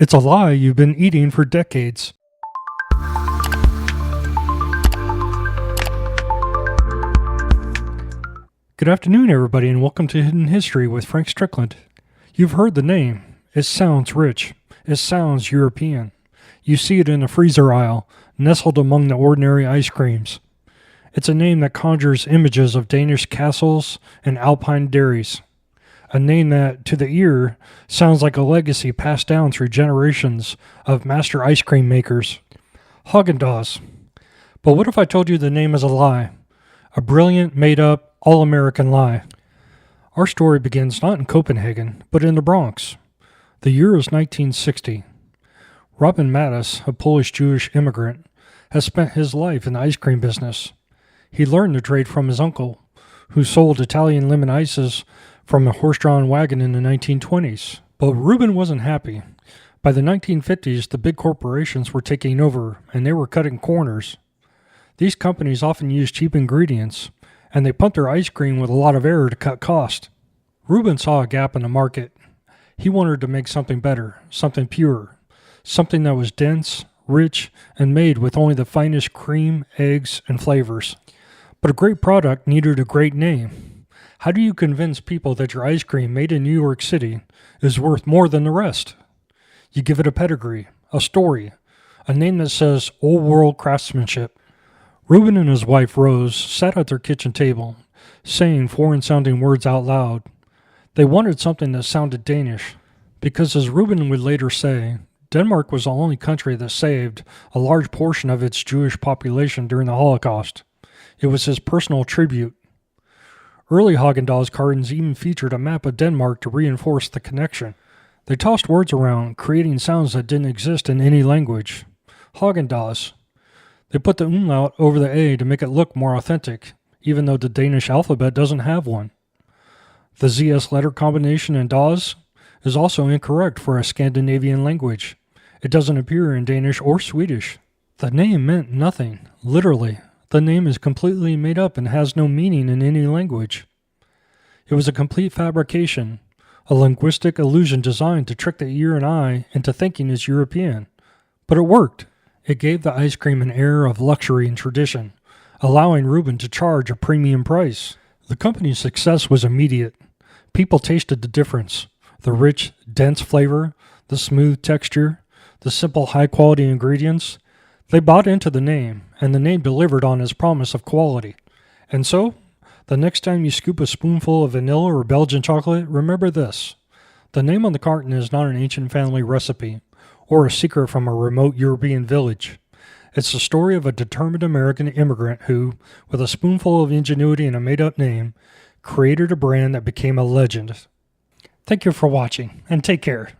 It's a lie you've been eating for decades. Good afternoon, everybody, and welcome to Hidden History with Frank Strickland. You've heard the name. It sounds rich. It sounds European. You see it in the freezer aisle, nestled among the ordinary ice creams. It's a name that conjures images of Danish castles and alpine dairies. A name that, to the ear, sounds like a legacy passed down through generations of master ice cream makers. Häagen-Dazs. But what if I told you the name is a lie? A brilliant, made-up, all-American lie. Our story begins not in Copenhagen, but in the Bronx. The year is 1960. Robin Mattis, a Polish-Jewish immigrant, has spent his life in the ice cream business. He learned the trade from his uncle, who sold Italian lemon ices from a horse-drawn wagon in the 1920s. But Reuben wasn't happy. By the 1950s, the big corporations were taking over, and they were cutting corners. These companies often use cheap ingredients, and they pumped their ice cream with a lot of air to cut cost. Reuben saw a gap in the market. He wanted to make something better, something pure, something that was dense, rich, and made with only the finest cream, eggs, and flavors. But a great product needed a great name. How do you convince people that your ice cream made in New York City is worth more than the rest? You give it a pedigree, a story, a name that says old world craftsmanship. Reuben and his wife Rose sat at their kitchen table, saying foreign-sounding words out loud. They wanted something that sounded Danish, because as Reuben would later say, Denmark was the only country that saved a large portion of its Jewish population during the Holocaust. It was his personal tribute. Early Häagen-Dazs cartons even featured a map of Denmark to reinforce the connection. They tossed words around, creating sounds that didn't exist in any language. Häagen-Dazs. They put the umlaut over the A to make it look more authentic, even though the Danish alphabet doesn't have one. The ZS letter combination in Daz is also incorrect for a Scandinavian language. It doesn't appear in Danish or Swedish. The name meant nothing, literally. The name is completely made up and has no meaning in any language. It was a complete fabrication, a linguistic illusion designed to trick the ear and eye into thinking it's European. But it worked. It gave the ice cream an air of luxury and tradition, allowing Reuben to charge a premium price. The company's success was immediate. People tasted the difference. The rich, dense flavor, the smooth texture, the simple, high-quality ingredients. They bought into the name, and the name delivered on its promise of quality. And so, the next time you scoop a spoonful of vanilla or Belgian chocolate, remember this. The name on the carton is not an ancient family recipe, or a secret from a remote European village. It's the story of a determined American immigrant who, with a spoonful of ingenuity and a made-up name, created a brand that became a legend. Thank you for watching, and take care.